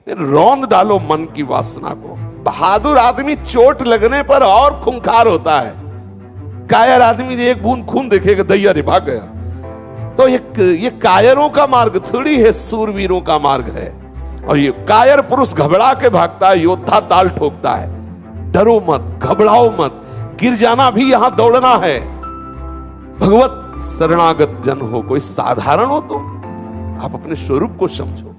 रौंद डालो मन की वासना को। बहादुर आदमी चोट लगने पर और खूंखार होता है। कायर आदमी एक बूंद खून देखेगा दैया रे भाग गया। तो ये कायरों का मार्ग थोड़ी है, सूरवीरों का मार्ग है। और ये कायर पुरुष घबरा के भागता है, योद्धा ताल ठोकता है। डरो मत, घबराओ मत, गिर जाना भी यहां दौड़ना है। भगवत शरणागत जन हो, कोई साधारण हो तो आप अपने स्वरूप को समझो।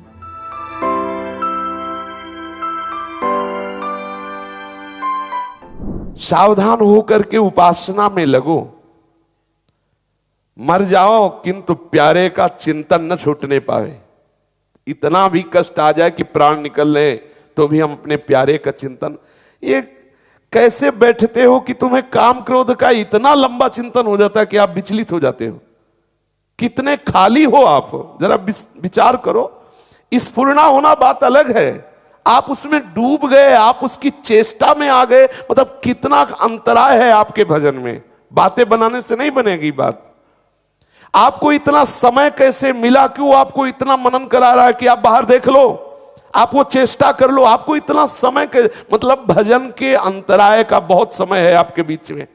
सावधान होकर के उपासना में लगो। मर जाओ किंतु प्यारे का चिंतन न छूटने पावे। इतना भी कष्ट आ जाए कि प्राण निकल ले तो भी हम अपने प्यारे का चिंतन। ये कैसे बैठते हो कि तुम्हें काम क्रोध का इतना लंबा चिंतन हो जाता है कि आप विचलित हो जाते हो। कितने खाली हो आप, जरा विचार करो। स्फुरना होना बात अलग है, आप उसमें डूब गए, आप उसकी चेष्टा में आ गए। मतलब कितना अंतराय है आपके भजन में। बातें बनाने से नहीं बनेगी बात। आपको इतना समय कैसे मिला, क्यों आपको इतना मनन करा रहा है कि आप बाहर देख लो, आप वो चेष्टा कर लो। आपको इतना समय के मतलब भजन के अंतराय का बहुत समय है आपके बीच में।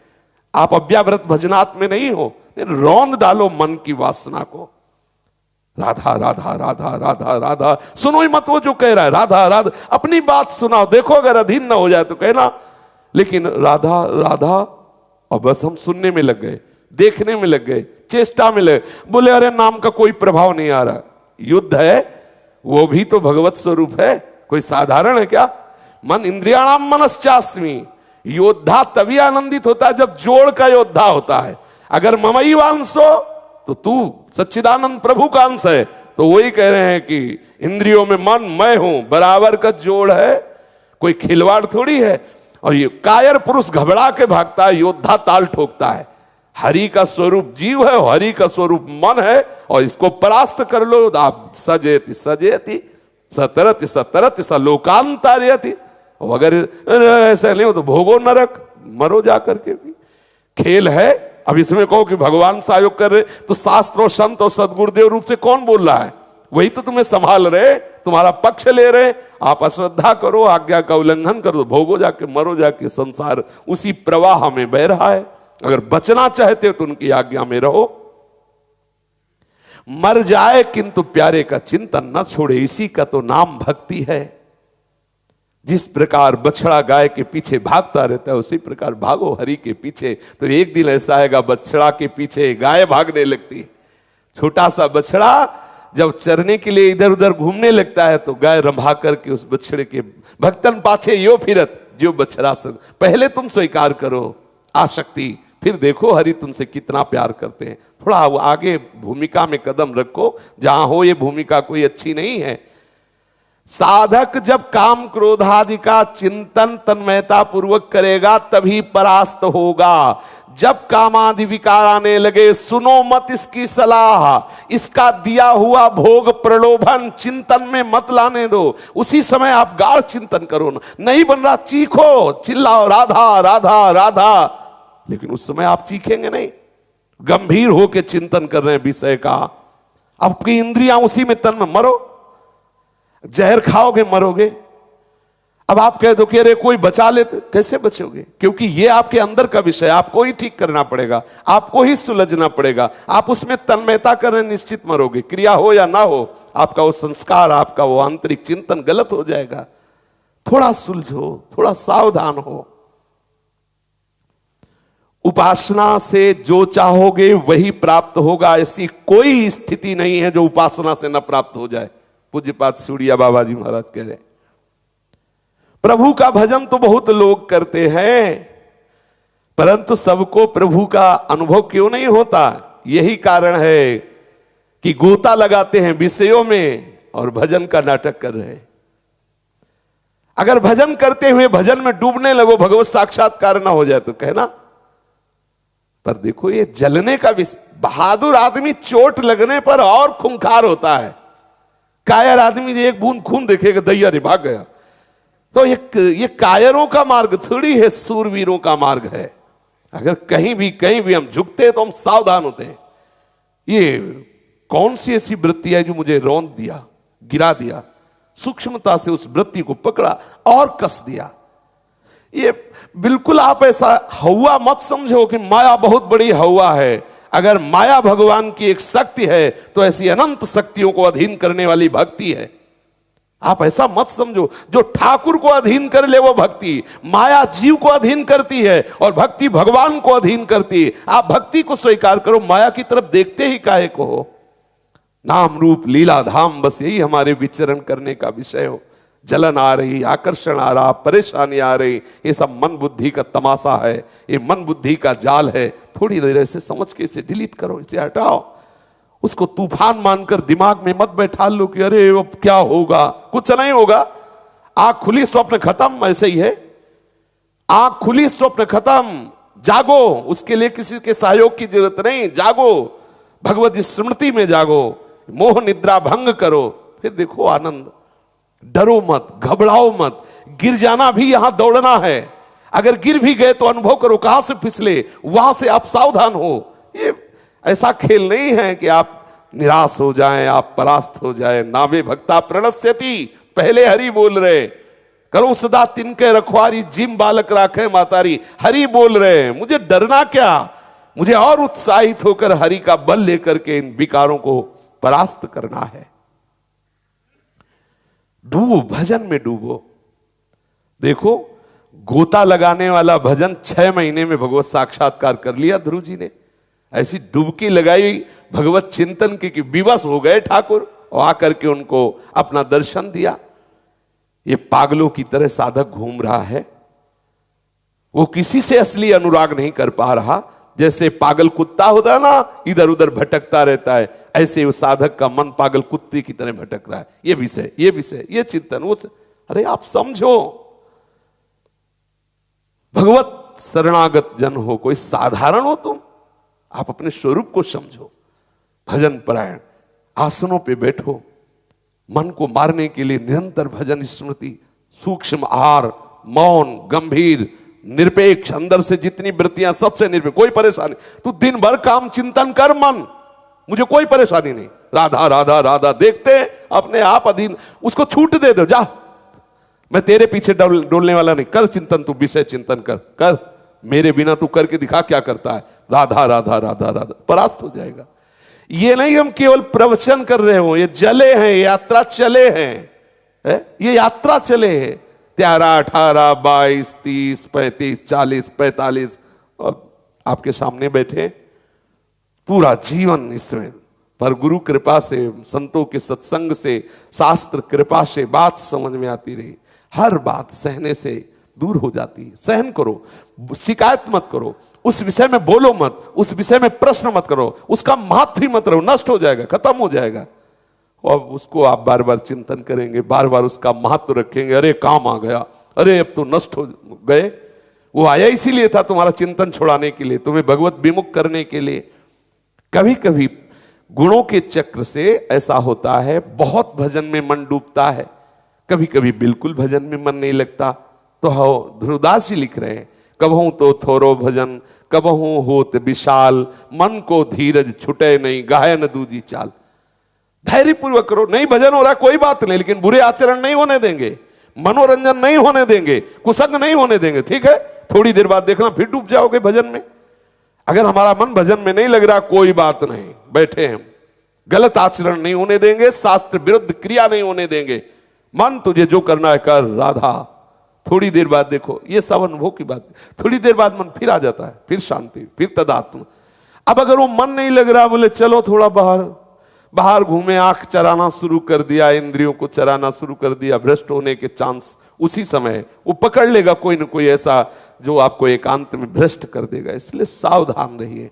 आप अव्याव्रत भजनात् में नहीं हो। रौंद डालो मन की वासना को। राधा राधा राधा राधा राधा सुनो ही मत वो जो कह रहा है राधा राधा। अपनी बात सुनाओ, देखो अगर अधीन ना हो जाए तो कहना। लेकिन राधा राधा और बस हम सुनने में लग गए, देखने में लग गए, चेष्टा में लगे। बोले अरे नाम का कोई प्रभाव नहीं आ रहा। युद्ध है, वो भी तो भगवत स्वरूप है, कोई साधारण है क्या? मन इंद्रियाणाम मनश्चास्मि। योद्धा तभी आनंदित होता है जब जोड़ का योद्धा होता है। अगर ममई वांसो तो तू सच्चिदानंद प्रभु का अंश है। तो वही कह रहे हैं कि इंद्रियों में मन मैं हूं, बराबर का जोड़ है, कोई खिलवाड़ थोड़ी है। और ये कायर पुरुष घबरा के भागता है, योद्धा ताल ठोकता है। हरि का स्वरूप जीव है, हरि का स्वरूप मन है, और इसको परास्त कर लो। आप सजेति सजेति सतरति सतरति स लोकांतरयति। अगर ऐसा नहीं हो तो भोगो नरक, मरो जा करके भी। खेल है। अब इसमें कहो कि भगवान सहयोग कर रहे, तो शास्त्र और संत और सदगुरुदेव रूप से कौन बोल रहा है? वही तो तुम्हें संभाल रहे, तुम्हारा पक्ष ले रहे। आप अश्रद्धा करो, आज्ञा का उल्लंघन करो, भोगो जाके, मरो जाके। संसार उसी प्रवाह में बह रहा है। अगर बचना चाहते हो तो उनकी आज्ञा में रहो। मर जाए किंतु प्यारे का चिंतन न छोड़े, इसी का तो नाम भक्ति है। जिस प्रकार बछड़ा गाय के पीछे भागता रहता है, उसी प्रकार भागो हरि के पीछे। तो एक दिन ऐसा आएगा बछड़ा के पीछे गाय भागने लगती है। छोटा सा बछड़ा जब चरने के लिए इधर उधर घूमने लगता है तो गाय रंभा करके उस बछड़े के भक्तन पाछे यो फिरत जो बछड़ा से। पहले तुम स्वीकार करो आसक्ति, फिर देखो हरि तुमसे कितना प्यार करते हैं। थोड़ा आगे भूमिका में कदम रखो, जहां हो ये भूमिका कोई अच्छी नहीं है। साधक जब काम क्रोधादि का चिंतन तन्मयता पूर्वक करेगा तभी परास्त होगा। जब कामादि विकार आने लगे, सुनो मत इसकी सलाह, इसका दिया हुआ भोग प्रलोभन चिंतन में मत लाने दो। उसी समय आप गाढ़ चिंतन करो। नहीं बन रहा, चीखो, चिल्लाओ राधा राधा राधा। लेकिन उस समय आप चीखेंगे नहीं, गंभीर होकर चिंतन कर रहे हैं विषय का। आपकी इंद्रियां उसी में तन में। मरो, जहर खाओगे मरोगे। अब आप कह दो कि अरे कोई बचा ले, तो कैसे बचोगे? क्योंकि ये आपके अंदर का विषय, आपको ही ठीक करना पड़ेगा, आपको ही सुलझना पड़ेगा। आप उसमें तन्मयता करें, निश्चित मरोगे। क्रिया हो या ना हो, आपका वो संस्कार, आपका वो आंतरिक चिंतन गलत हो जाएगा। थोड़ा सुलझो, थोड़ा सावधान हो। उपासना से जो चाहोगे वही प्राप्त होगा। ऐसी कोई स्थिति नहीं है जो उपासना से न प्राप्त हो जाए। पूज्यपाद सूड़िया बाबा जी महाराज कह रहे, प्रभु का भजन तो बहुत लोग करते हैं, परंतु सबको प्रभु का अनुभव क्यों नहीं होता? यही कारण है कि गोता लगाते हैं विषयों में और भजन का नाटक कर रहे हैं। अगर भजन करते हुए भजन में डूबने लगो, भगवत साक्षात्कार ना हो जाए तो कहना। पर देखो ये जलने का बहादुर आदमी चोट लगने पर और खूंखार होता है। कायर आदमी एक बूंद खून देखेगा दैया रे भाग गया। तो ये कायरों का मार्ग थोड़ी है, सूरवीरों का मार्ग है। अगर कहीं भी हम झुकते हैं तो हम सावधान होते हैं। ये कौन सी ऐसी वृत्ति है जो मुझे रौंद दिया, गिरा दिया? सूक्ष्मता से उस वृत्ति को पकड़ा और कस दिया। ये बिल्कुल आप ऐसा हवा मत समझो कि माया बहुत बड़ी हवा है। अगर माया भगवान की एक शक्ति है तो ऐसी अनंत शक्तियों को अधीन करने वाली भक्ति है। आप ऐसा मत समझो जो ठाकुर को अधीन कर ले वो भक्ति। माया जीव को अधीन करती है और भक्ति भगवान को अधीन करती है। आप भक्ति को स्वीकार करो, माया की तरफ देखते ही काहे को हो। नाम रूप लीला धाम, बस यही हमारे विचरण करने का विषय हो। जलन आ रही, आकर्षण आ रहा, परेशानी आ रही, ये सब मन बुद्धि का तमाशा है, ये मन बुद्धि का जाल है। थोड़ी देर ऐसे समझ के इसे डिलीट करो, इसे हटाओ। उसको तूफान मानकर दिमाग में मत बैठा लो कि अरे अब क्या होगा, कुछ नहीं होगा। आंख खुली स्वप्न खत्म, ऐसे ही है। आंख खुली स्वप्न खत्म, जागो। उसके लिए किसी के सहयोग की जरूरत नहीं, जागो, भगवत स्मृति में जागो, मोह निद्रा भंग करो, फिर देखो आनंद। डरो मत, घबराओ मत। गिर जाना भी यहां दौड़ना है। अगर गिर भी गए तो अनुभव करो कहां से फिसले, वहां से आप सावधान हो। ये ऐसा खेल नहीं है कि आप निराश हो जाएं, आप परास्त हो जाएं। नावे भक्ता प्रणश्यति, पहले हरि बोल रहे। करो सदा तिनके रखवारी, जिम बालक राखे मातारी। हरि बोल रहे, मुझे डरना क्या, मुझे और उत्साहित होकर हरि का बल लेकर के इन विकारों को परास्त करना है। डूबो, भजन में डूबो। देखो गोता लगाने वाला भजन 6 महीने में भगवत साक्षात्कार कर लिया ध्रुव जी ने। ऐसी डुबकी लगाई भगवत चिंतन की कि विवश हो गए ठाकुर और आकर के उनको अपना दर्शन दिया। ये पागलों की तरह साधक घूम रहा है, वो किसी से असली अनुराग नहीं कर पा रहा। जैसे पागल कुत्ता होता है ना, इधर उधर भटकता रहता है, ऐसे वो साधक का मन पागल कुत्ते की तरह भटक रहा है। ये विषय, ये विषय, ये चिंतन, वो अरे आप समझो, भगवत शरणागत जन हो, कोई साधारण हो तुम, आप अपने स्वरूप को समझो। भजन परायण, आसनों पे बैठो, मन को मारने के लिए निरंतर भजन स्मृति, सूक्ष्म आहार, मौन, गंभीर, निरपेक्ष, अंदर से जितनी वृत्तियां सबसे निरपेक्ष, कोई परेशानी। तू दिन भर काम चिंतन कर मन, मुझे कोई परेशानी नहीं। राधा राधा राधा देखते अपने आप अधीन, उसको छूट दे दो, जा, मैं तेरे पीछे डोलने वाला नहीं। कर चिंतन, तू विषय चिंतन कर, मेरे बिना तू करके दिखा क्या करता है। राधा राधा राधा राधा, परास्त हो जाएगा। ये नहीं हम केवल प्रवचन कर रहे हो, ये जले हैं, यात्रा चले हैं, ये यात्रा चले हैं। 13, 18, 22, 30, 35, 40, 45 और आपके सामने बैठे, पूरा जीवन इसमें। पर गुरु कृपा से, संतों के सत्संग से, शास्त्र कृपा से बात समझ में आती रही। हर बात सहने से दूर हो जाती है। सहन करो, शिकायत मत करो, उस विषय में बोलो मत, उस विषय में प्रश्न मत करो, उसका महत्व ही मत रहो, नष्ट हो जाएगा, खत्म हो जाएगा। और उसको आप बार बार चिंतन करेंगे, बार बार उसका महत्व रखेंगे। अरे काम आ गया, अरे अब तो नष्ट हो गए। वो आया इसीलिए था, तुम्हारा चिंतन छुड़ाने के लिए, तुम्हें भगवत विमुख करने के लिए। कभी कभी गुणों के चक्र से ऐसा होता है, बहुत भजन में मन डूबता है, कभी कभी बिल्कुल भजन में मन नहीं लगता। तो ध्रुवदास जी लिख रहे हैं, कबहू तो थोरो भजन, कबहू होत विशाल, मन को धीरज छुटे नहीं, गाय न दूजी चाल। धैर्य पूर्वक करो, नहीं भजन हो रहा कोई बात नहीं, लेकिन बुरे आचरण नहीं होने देंगे, मनोरंजन नहीं होने देंगे, कुसंग नहीं होने देंगे, ठीक है। थोड़ी देर बाद देखना फिर डूब जाओगे भजन में। अगर हमारा मन भजन में नहीं लग रहा, कोई बात नहीं, बैठे हैं, गलत आचरण नहीं होने देंगे, शास्त्र विरुद्ध क्रिया नहीं होने देंगे। मन तुझे जो करना है कर, राधा। थोड़ी देर बाद देखो, ये सब अनुभव की बात, थोड़ी देर बाद मन फिर आ जाता है, फिर शांति, फिर तदात्म। अब अगर वो मन नहीं लग रहा, बोले चलो थोड़ा बाहर घूमे, आंख चराना शुरू कर दिया, इंद्रियों को चराना शुरू कर दिया, भ्रष्ट होने के चांस उसी समय वो पकड़ लेगा कोई न कोई ऐसा जो आपको एकांत में भ्रष्ट कर देगा। इसलिए सावधान रहिए।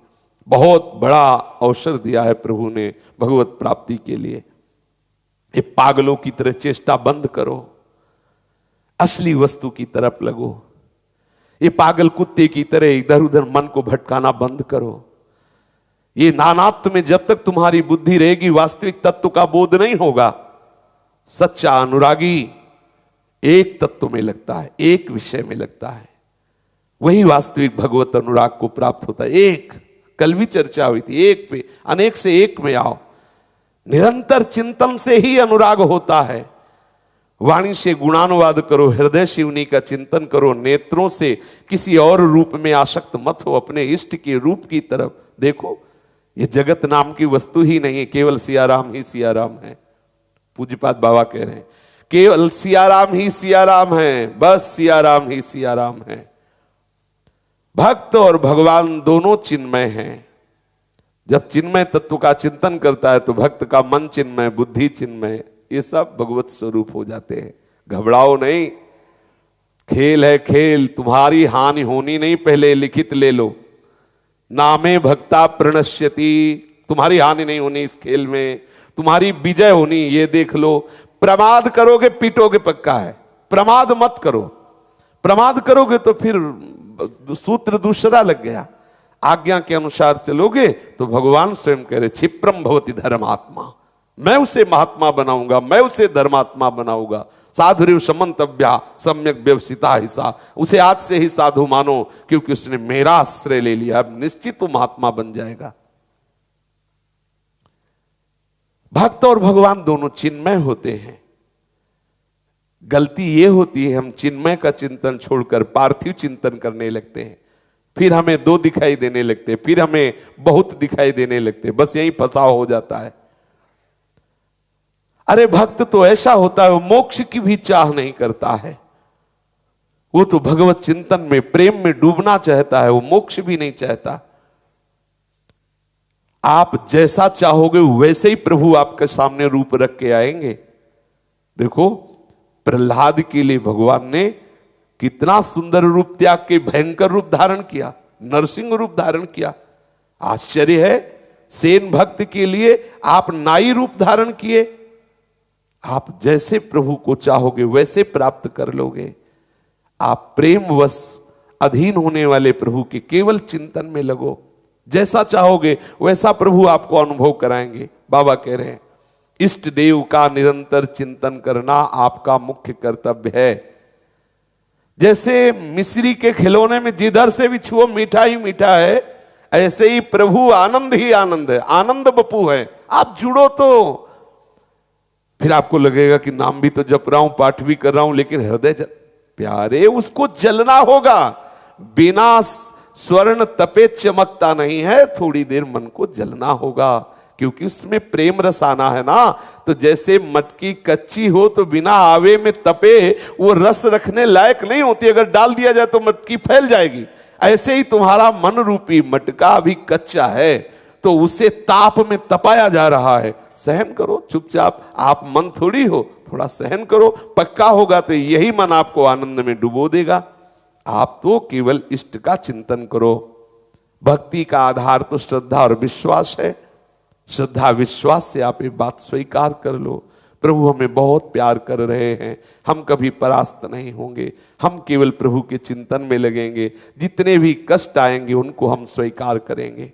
बहुत बड़ा अवसर दिया है प्रभु ने भगवत प्राप्ति के लिए। ये पागलों की तरह चेष्टा बंद करो, असली वस्तु की तरफ लगो। ये पागल कुत्ते की तरह इधर उधर मन को भटकाना बंद करो। ये नानात्व में जब तक तुम्हारी बुद्धि रहेगी, वास्तविक तत्व का बोध नहीं होगा। सच्चा अनुरागी एक तत्व में लगता है, एक विषय में लगता है, वही वास्तविक भगवत अनुराग को प्राप्त होता है। एक, कल भी चर्चा हुई थी, एक पे अनेक से एक में आओ। निरंतर चिंतन से ही अनुराग होता है। वाणी से गुणानुवाद करो, हृदय से उन्हीं का चिंतन करो, नेत्रों से किसी और रूप में आसक्त मत हो, अपने इष्ट के रूप की तरफ देखो। ये जगत नाम की वस्तु ही नहीं है, केवल सियाराम ही सियाराम है। पूज्यपाद बाबा कह रहे हैं केवल सियाराम ही सियाराम है, बस सियाराम ही सियाराम है। भक्त और भगवान दोनों चिन्मय हैं। जब चिन्मय तत्व का चिंतन करता है तो भक्त का मन चिन्मय, बुद्धि चिन्मय, ये सब भगवत स्वरूप हो जाते हैं। घबराओ नहीं, खेल है खेल, तुम्हारी हानि होनी नहीं, पहले लिखित ले लो। नामे भक्ता प्रणश्यति, तुम्हारी हानि नहीं होनी इस खेल में, तुम्हारी विजय होनी, ये देख लो। प्रमाद करोगे पीटोगे पक्का है, प्रमाद मत करो। प्रमाद करोगे तो फिर सूत्र दूसरा लग गया। आज्ञा के अनुसार चलोगे तो भगवान स्वयं कह रहे क्षिप्रम भवति धर्मात्मा, मैं उसे महात्मा बनाऊंगा, मैं उसे धर्मात्मा बनाऊंगा। साधुरिव समंतव्या सम्यक व्यवसिता हिसा, उसे आज से ही साधु मानो क्योंकि उसने मेरा आश्रय ले लिया, अब निश्चित वो महात्मा बन जाएगा। भक्त और भगवान दोनों चिन्मय होते हैं। गलती ये होती है हम चिन्मय का चिंतन छोड़कर पार्थिव चिंतन करने लगते हैं, फिर हमें दो दिखाई देने लगते हैं, फिर हमें बहुत दिखाई देने लगते हैं, बस यही फंसाव हो जाता है। अरे भक्त तो ऐसा होता है वो मोक्ष की भी चाह नहीं करता है, वो तो भगवत चिंतन में प्रेम में डूबना चाहता है, वो मोक्ष भी नहीं चाहता। आप जैसा चाहोगे वैसे ही प्रभु आपके सामने रूप रख के आएंगे। देखो प्रहलाद के लिए भगवान ने कितना सुंदर रूप त्याग के भयंकर रूप धारण किया, नरसिंह रूप धारण किया। आश्चर्य है, सेन भक्त के लिए आप नाई रूप धारण किए। आप जैसे प्रभु को चाहोगे वैसे प्राप्त कर लोगे। आप प्रेमवश अधीन होने वाले प्रभु के केवल चिंतन में लगो, जैसा चाहोगे वैसा प्रभु आपको अनुभव कराएंगे। बाबा कह रहे हैं इष्ट देव का निरंतर चिंतन करना आपका मुख्य कर्तव्य है। जैसे मिश्री के खिलौने में जिधर से भी छुओ मीठा ही मीठा है, ऐसे ही प्रभु आनंद ही आनंद है, आनंद बपू है। आप जुड़ो तो फिर आपको लगेगा कि नाम भी तो जप रहा हूं, पाठ भी कर रहा हूं, लेकिन हृदय प्यारे उसको जलना होगा। बिना स्वर्ण तपे चमकता नहीं है, थोड़ी देर मन को जलना होगा, क्योंकि उसमें प्रेम रस आना है ना। तो जैसे मटकी कच्ची हो तो बिना आवे में तपे वो रस रखने लायक नहीं होती, अगर डाल दिया जाए तो मटकी फैल जाएगी। ऐसे ही तुम्हारा मन रूपी मटका अभी कच्चा है, तो उसे ताप में तपाया जा रहा है। सहन करो चुपचाप, आप मन थोड़ी हो, थोड़ा सहन करो, पक्का होगा तो यही मन आपको आनंद में डुबो देगा। आप तो केवल इष्ट का चिंतन करो। भक्ति का आधार तो श्रद्धा और विश्वास है। श्रद्धा विश्वास से आप ये बात स्वीकार कर लो, प्रभु हमें बहुत प्यार कर रहे हैं, हम कभी परास्त नहीं होंगे, हम केवल प्रभु के चिंतन में लगेंगे, जितने भी कष्ट आएंगे उनको हम स्वीकार करेंगे।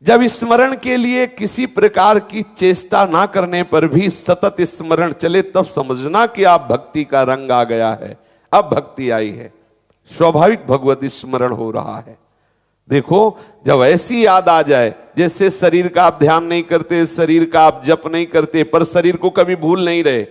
जब स्मरण के लिए किसी प्रकार की चेष्टा ना करने पर भी सतत स्मरण चले, तब समझना कि आप भक्ति का रंग आ गया है, अब भक्ति आई है, स्वाभाविक भगवत स्मरण हो रहा है। देखो जब ऐसी याद आ जाए, जैसे शरीर का आप ध्यान नहीं करते, शरीर का आप जप नहीं करते, पर शरीर को कभी भूल नहीं रहे,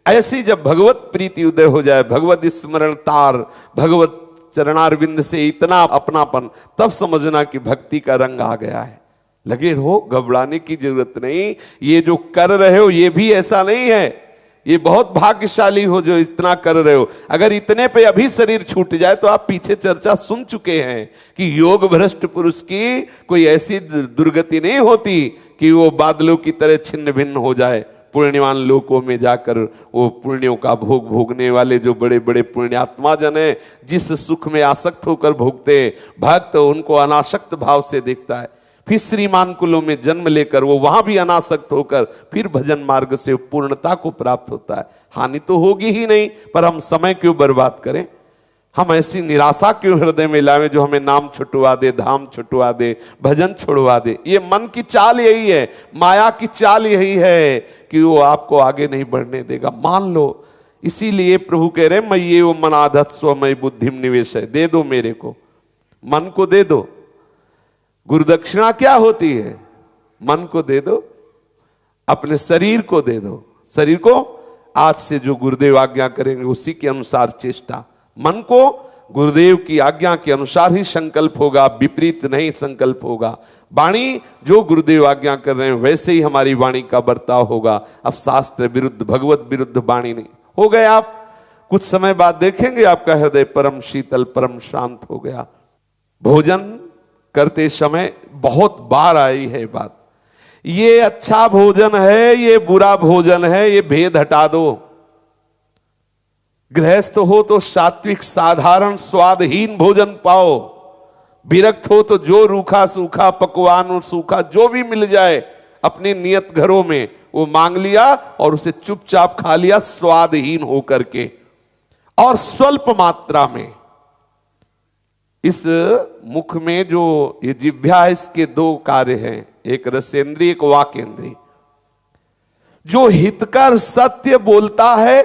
ऐसी जब भगवत प्रीति उदय हो जाए, भगवत स्मरण तार, भगवत चरणारविंद से इतना अपनापन, तब समझना कि भक्ति का रंग आ गया है। लगे रहो, घबराने की जरूरत नहीं। ये जो कर रहे हो ये भी ऐसा नहीं है, ये बहुत भाग्यशाली हो जो इतना कर रहे हो। अगर इतने पे अभी शरीर छूट जाए तो आप पीछे चर्चा सुन चुके हैं कि योग भ्रष्ट पुरुष की कोई ऐसी दुर्गति नहीं होती कि वो बादलों की तरह छिन्न भिन्न हो जाए। पुण्यवान लोकों में जाकर वो पुण्यों का भोग भोगने वाले जो बड़े बड़े पुण्यात्मा जन है, जिस सुख में आसक्त होकर भोगते, भक्त उनको अनासक्त भाव से देखता है। फिर श्रीमान कुलों में जन्म लेकर वो वहां भी अनासक्त होकर फिर भजन मार्ग से पूर्णता को प्राप्त होता है। हानि तो होगी ही नहीं, पर हम समय क्यों बर्बाद करें, हम ऐसी निराशा क्यों हृदय में लावें जो हमें नाम छुटवा दे, धाम छुटवा दे, भजन छुड़वा दे। ये मन की चाल यही है, माया की चाल यही है कि वो आपको आगे नहीं बढ़ने देगा, मान लो। इसीलिए प्रभु कह रहे मैं ये वो मनाधत स्वमय बुद्धिम निवेश है, दे दो मेरे को, मन को दे दो। गुरुदक्षिणा क्या होती है, मन को दे दो, अपने शरीर को दे दो, शरीर को आज से जो गुरुदेव आज्ञा करेंगे उसी के अनुसार चेष्टा, मन को गुरुदेव की आज्ञा के अनुसार ही संकल्प होगा, विपरीत नहीं संकल्प होगा। वाणी जो गुरुदेव आज्ञा कर रहे हैं वैसे ही हमारी वाणी का बर्ताव होगा। अब शास्त्र विरुद्ध भगवत विरुद्ध वाणी नहीं हो गए। आप कुछ समय बाद देखेंगे आपका हृदय परम शीतल परम शांत हो गया। भोजन करते समय बहुत बार आई है बात, ये अच्छा भोजन है ये बुरा भोजन है, ये भेद हटा दो। गृहस्थ हो तो सात्विक साधारण स्वादहीन भोजन पाओ, विरक्त हो तो जो रूखा सूखा पकवान और सूखा जो भी मिल जाए अपने नियत घरों में वो मांग लिया और उसे चुपचाप खा लिया स्वादहीन होकर के और स्वल्प मात्रा में। इस मुख में जो ये जिह्वा है इसके दो कार्य हैं, एक रसेंद्रिय एक वाकेंद्रिय। जो हितकर सत्य बोलता है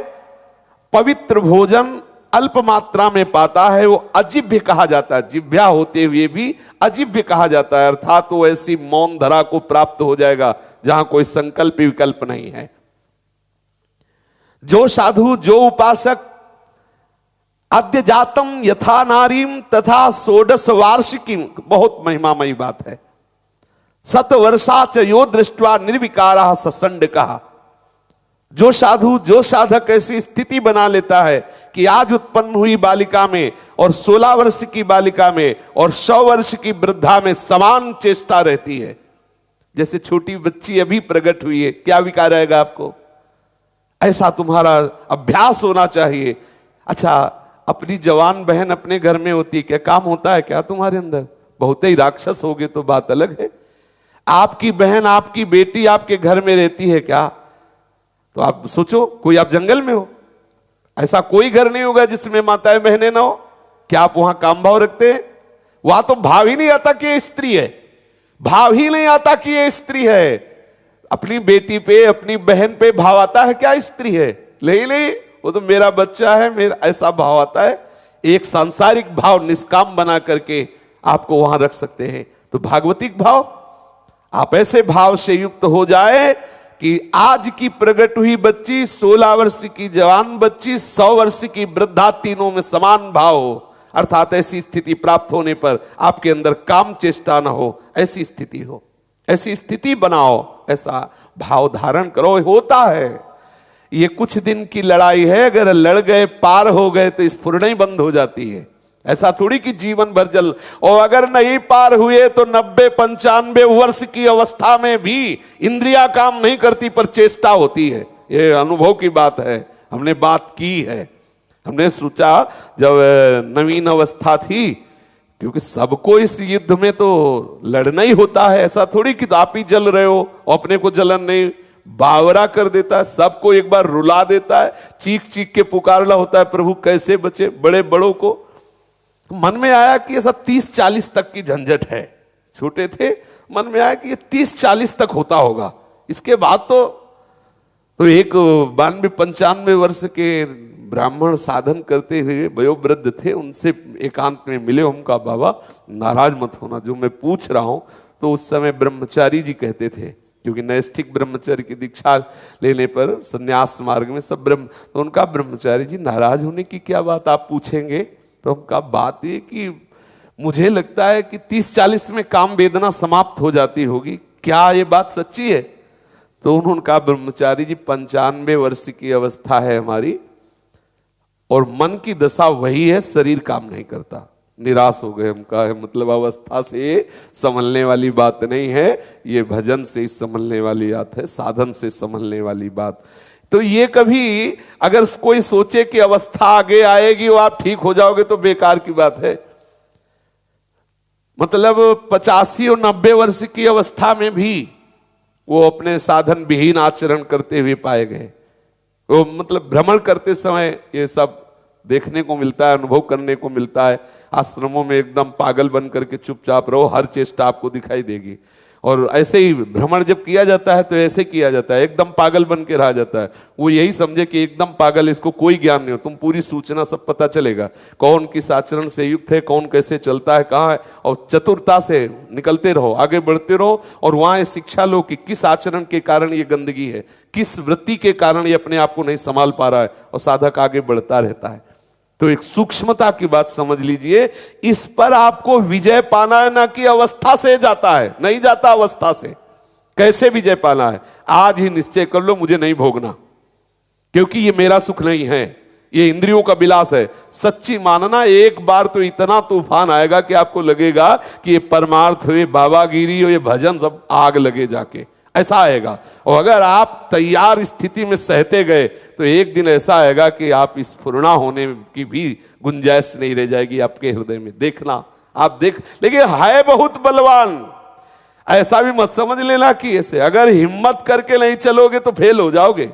पवित्र भोजन अल्प मात्रा में पाता है वो अजिभ्य कहा जाता है। जिह्वा होते हुए भी अजिभ्य कहा जाता है, अर्थात वो ऐसी मौन धरा को प्राप्त हो जाएगा जहां कोई संकल्प विकल्प नहीं है। जो साधु जो उपासक अद्य जातम यथा नारीम तथा षोडश वार्षिकी, बहुत महिमामयी बात है। सत वर्षा च यो दृष्टवा निर्विकारा ससंड कहा। जो साधु जो साधक ऐसी स्थिति बना लेता है कि आज उत्पन्न हुई बालिका में और 16 वर्ष की बालिका में और 100 वर्ष की वृद्धा में समान चेष्टा रहती है। जैसे छोटी बच्ची अभी प्रकट हुई है, क्या विकार रहेगा आपको? ऐसा तुम्हारा अभ्यास होना चाहिए। अच्छा, अपनी जवान बहन अपने घर में होती है, क्या काम होता है क्या तुम्हारे अंदर? बहुत ही राक्षस होगे तो बात अलग है। आपकी बहन आपकी बेटी आपके घर में रहती है क्या? तो आप सोचो, कोई आप जंगल में हो, ऐसा कोई घर नहीं होगा जिसमें माताएं बहनें ना हो। क्या आप वहां काम भाव रखते हैं? वहां तो भाव ही नहीं आता कि ये स्त्री है, भाव ही नहीं आता कि ये स्त्री है। अपनी बेटी पे अपनी बहन पे भाव आता है क्या स्त्री है? नहीं, वो तो मेरा बच्चा है, मेरा ऐसा भाव आता है। एक सांसारिक भाव निष्काम बना करके आपको वहां रख सकते हैं। तो भागवतिक भाव, आप ऐसे भाव से युक्त हो जाए कि आज की प्रकट हुई बच्ची, 16 वर्ष की जवान बच्ची, 100 वर्ष की वृद्धा, तीनों में समान भाव हो। अर्थात ऐसी स्थिति प्राप्त होने पर आपके अंदर काम चेष्टा ना हो, ऐसी स्थिति हो, ऐसी स्थिति बनाओ, ऐसा भाव धारण करो। होता है, ये कुछ दिन की लड़ाई है, अगर लड़ गए पार हो गए तो स्फुरना ही बंद हो जाती है। ऐसा थोड़ी कि जीवन भर जल, और अगर नहीं पार हुए तो 90-95 वर्ष की अवस्था में भी इंद्रिया काम नहीं करती पर चेष्टा होती है। ये अनुभव की बात है, हमने बात की है। हमने सोचा जब नवीन अवस्था थी, क्योंकि सबको इस युद्ध में तो लड़ना ही होता है, ऐसा थोड़ी कि आप ही जल रहे हो और अपने को जलन नहीं, बावरा कर देता है, सबको एक बार रुला देता है, चीख चीख के पुकारना होता है प्रभु कैसे बचे। बड़े बड़ों को मन में आया कि ये सब 30-40 तक की झंझट है। छोटे थे, मन में आया कि ये 30-40 तक होता होगा, इसके बाद तो एक 92-95 वर्ष के ब्राह्मण साधन करते हुए वयोवृद्ध थे, उनसे एकांत में मिले। उनका बाबा नाराज मत होना जो मैं पूछ रहा हूं, तो उस समय ब्रह्मचारी जी कहते थे, क्योंकि नैष्ठिक ब्रह्मचर्य की दीक्षा लेने पर संन्यास मार्ग में सब तो उनका ब्रह्मचारी जी नाराज होने की क्या बात आप पूछेंगे? तो उनका बात ये कि मुझे लगता है कि 30-40 में काम वेदना समाप्त हो जाती होगी, क्या ये बात सच्ची है? तो उन्होंने कहा ब्रह्मचारी जी 95 वर्ष की अवस्था है हमारी और मन की दशा वही है, शरीर काम नहीं करता। निराश हो गए। हम कहा मतलब अवस्था से संभलने वाली बात नहीं है, ये भजन से संभलने वाली बात है, साधन से संभलने वाली बात। तो ये कभी अगर कोई सोचे कि अवस्था आगे आएगी और आप ठीक हो जाओगे तो बेकार की बात है। मतलब 85 और 90 वर्ष की अवस्था में भी वो अपने साधन विहीन आचरण करते हुए पाए गए। वो मतलब भ्रमण करते समय ये सब देखने को मिलता है, अनुभव करने को मिलता है। आश्रमों में एकदम पागल बन करके चुपचाप रहो, हर चेष्टा आपको दिखाई देगी। और ऐसे ही भ्रमण जब किया जाता है तो ऐसे किया जाता है, एकदम पागल बन के रहा जाता है। वो यही समझे कि एकदम पागल, इसको कोई ज्ञान नहीं हो, तुम पूरी सूचना सब पता चलेगा, कौन किस आचरण से युक्त है, कौन कैसे चलता है, कहाँ है, और चतुरता से निकलते रहो, आगे बढ़ते रहो, और वहां ये शिक्षा लो कि किस आचरण के कारण ये गंदगी है, किस वृत्ति के कारण ये अपने आप को नहीं संभाल पा रहा है, और साधक आगे बढ़ता रहता है। तो एक सूक्ष्मता की बात समझ लीजिए, इस पर आपको विजय पाना है, ना कि अवस्था से जाता है, नहीं जाता अवस्था से। कैसे विजय पाना है? आज ही निश्चय कर लो, मुझे नहीं भोगना, क्योंकि ये मेरा सुख नहीं है, ये इंद्रियों का विलास है। सच्ची मानना, एक बार तो इतना तूफान आएगा कि आपको लगेगा कि ये परमार्थ हुए, बाबागिरी हो, ये भजन सब आग लगे जाके, ऐसा आएगा। और अगर आप तैयार स्थिति में सहते गए तो एक दिन ऐसा आएगा कि आप स्फुरना होने की भी गुंजाइश नहीं रह जाएगी आपके हृदय में। देखना, आप देख, लेकिन है बहुत बलवान, ऐसा भी मत समझ लेना कि ऐसे अगर हिम्मत करके नहीं चलोगे तो फेल हो जाओगे।